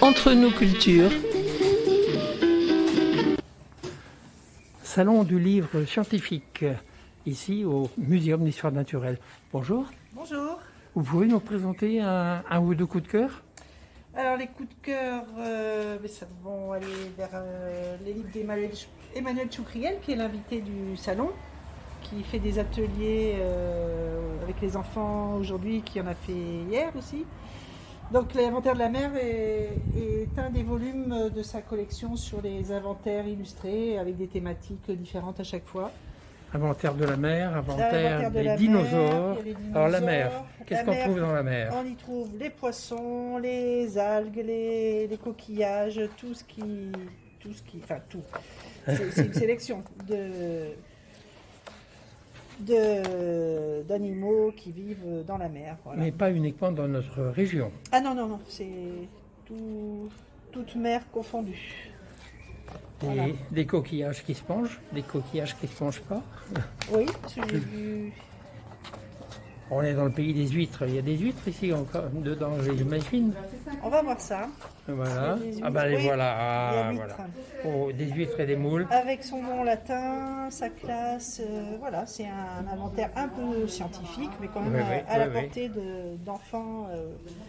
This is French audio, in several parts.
Entre nos cultures. Salon du livre scientifique, ici au Muséum d'Histoire Naturelle. Bonjour. Bonjour. Vous pouvez nous présenter un ou deux coups de cœur? Alors les coups de cœur, ça vont aller vers les livres d'Emmanuel Choucriel, qui est l'invité du salon, qui fait des ateliers avec les enfants aujourd'hui, qui en a fait hier aussi. Donc l'inventaire de la mer est un des volumes de sa collection sur les inventaires illustrés avec des thématiques différentes à chaque fois. Inventaire de la mer, inventaire de des la dinosaures. mer, Alors la mer, qu'est-ce qu'on trouve dans la mer? On y trouve les poissons, les algues, les coquillages, tout. C'est une sélection d'animaux qui vivent dans la mer. Voilà. Mais pas uniquement dans notre région. Ah non, c'est toute mer confondue. Voilà. Des coquillages qui se mangent, des coquillages qui ne se mangent pas. Oui, parce que j'ai vu. On est dans le pays des huîtres. Il y a des huîtres ici encore dedans, j'imagine. On va voir ça. Voilà. Il y a des Ah ben les huîtres, voilà. il y a Ah, l'huître. voilà. Oh, des huîtres et des moules. Avec son nom latin, sa classe, voilà, c'est un inventaire un peu scientifique, mais quand même à la portée d'enfants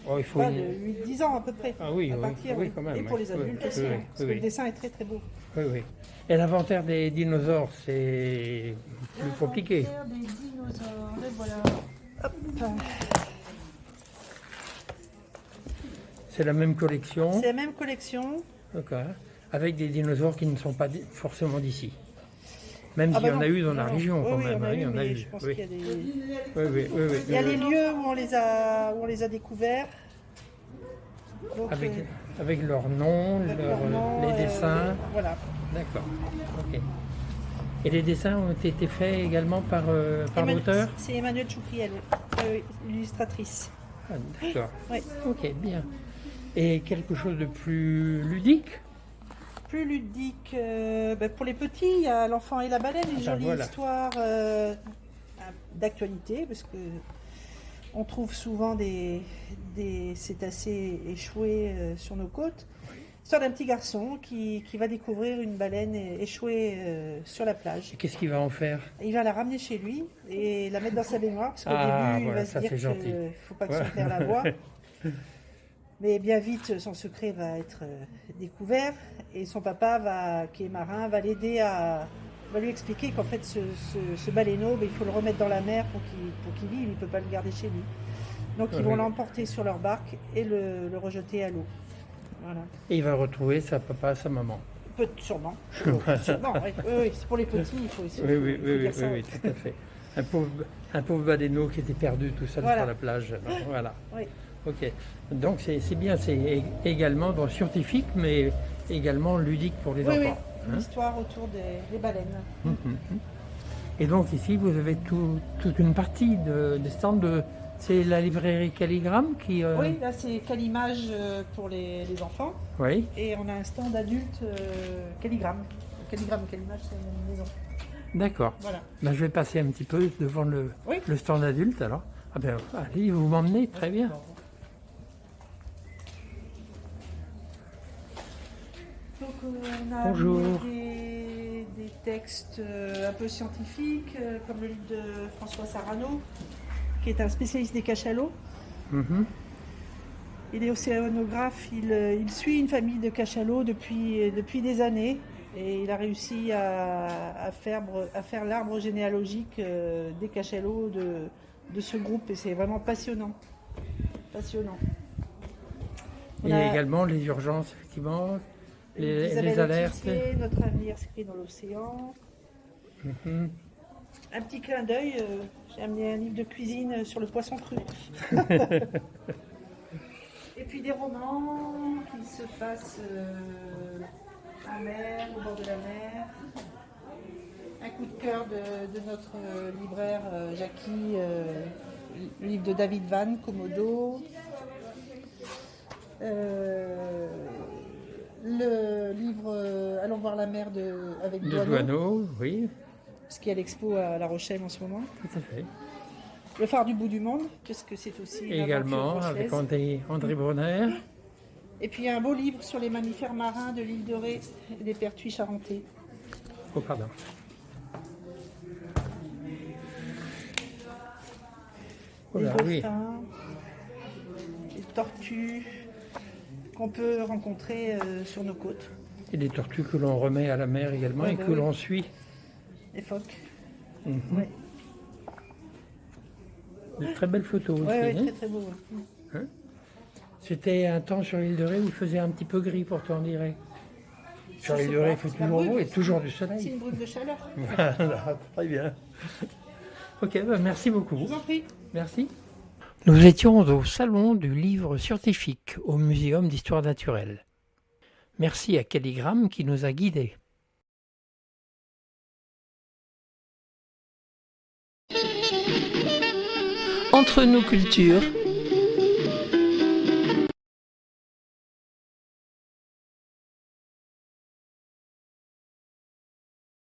Oh, il faut de 8-10 ans à peu près. Ah oui, à oui, partir, oui, quand même. et pour les adultes aussi, hein, parce que le dessin est très très beau. Oui. Et l'inventaire des dinosaures, c'est plus compliqué. L'inventaire des dinosaures, les voilà. Hop. C'est la même collection. C'est la même collection. D'accord. Avec des dinosaures qui ne sont pas forcément d'ici. Même s'il y en a eu dans la région quand même. Oui, il y en a eu. je pense qu'il y a des... Oui. Il y a les lieux où on les a découverts. Donc, avec leur nom, les dessins. Voilà. D'accord. Ok. Et les dessins ont été faits également par l'auteur? C'est Emmanuel Choucriel, l'illustratrice. Ah, d'accord. Oui. Ok, bien. Et quelque chose de plus ludique? Plus ludique, pour les petits, il y a L'Enfant et la baleine, une jolie histoire d'actualité, parce que on trouve souvent des cétacés échoués sur nos côtes. L'histoire d'un petit garçon qui va découvrir une baleine échouée sur la plage. Et qu'est-ce qu'il va en faire? Il va la ramener chez lui et la mettre dans sa baignoire, parce qu'au début, il va se dire qu'il ne faut pas que son père la voie. Mais bien vite, son secret va être découvert et son papa, qui est marin, va l'aider va lui expliquer qu'en fait, ce baleineau, il faut le remettre dans la mer pour qu'il vive, il ne peut pas le garder chez lui. Donc ils vont l'emporter sur leur barque et le rejeter à l'eau. Voilà. Et il va retrouver sa papa, sa maman. Sûrement. Oui, c'est pour les petits, il faut dire ça. Oui, tout à fait. Un pauvre baleineau qui était perdu tout seul sur la plage. Voilà. Oui. Ok. Donc c'est bien, c'est également scientifique, mais également ludique pour les enfants. Oui, une histoire autour des baleines. Et donc ici, vous avez toute une partie des stands de... C'est la librairie Calligramme qui... Oui, là c'est Calimage pour les enfants. Oui. Et on a un stand adulte Calligramme. Calligramme, Calimage, c'est une maison. D'accord. Voilà. Ben, je vais passer un petit peu devant le stand adulte alors. Ah ben, allez, vous m'emmenez, très bien. Donc on a Bonjour. des textes un peu scientifiques, comme le livre de François Sarano, qui est un spécialiste des cachalots. Il est océanographe, il suit une famille de cachalots depuis des années et il a réussi à faire l'arbre généalogique des cachalots de ce groupe et c'est vraiment passionnant. Il y a également les urgences, effectivement, les alertes. Notre avenir s'écrit dans l'océan. Un petit clin d'œil, j'ai amené un livre de cuisine sur le poisson cru. Et puis des romans qui se passent en mer, au bord de la mer. Un coup de cœur de notre libraire Jackie, le livre de David Van, Komodo. Le livre Allons voir la mer avec Douaneau, oui. Ce qui est à l'expo à La Rochelle en ce moment. Tout à fait. Le phare du bout du monde, parce que c'est aussi une également aventure avec rochelaise. André Bronner. Et puis un beau livre sur les mammifères marins de l'île de Ré et des pertuis charentais. Oh, pardon. Oh Les là, oui. dauphins, les tortues qu'on peut rencontrer sur nos côtes. Et des tortues que l'on remet à la mer également et que l'on suit. Les phoques. Ouais. De très belles photos aussi. Oui, très très beau. Hein? C'était un temps sur l'île de Ré où il faisait un petit peu gris, pourtant on dirait. Sur l'île de Ré, il fait toujours beau et toujours du soleil. C'est une brûle de chaleur. Voilà, très bien. Ok, bah merci beaucoup. Je vous en prie. Merci. Nous étions au salon du livre scientifique au Muséum d'histoire naturelle. Merci à Calligramme qui nous a guidés. Entre nous cultures.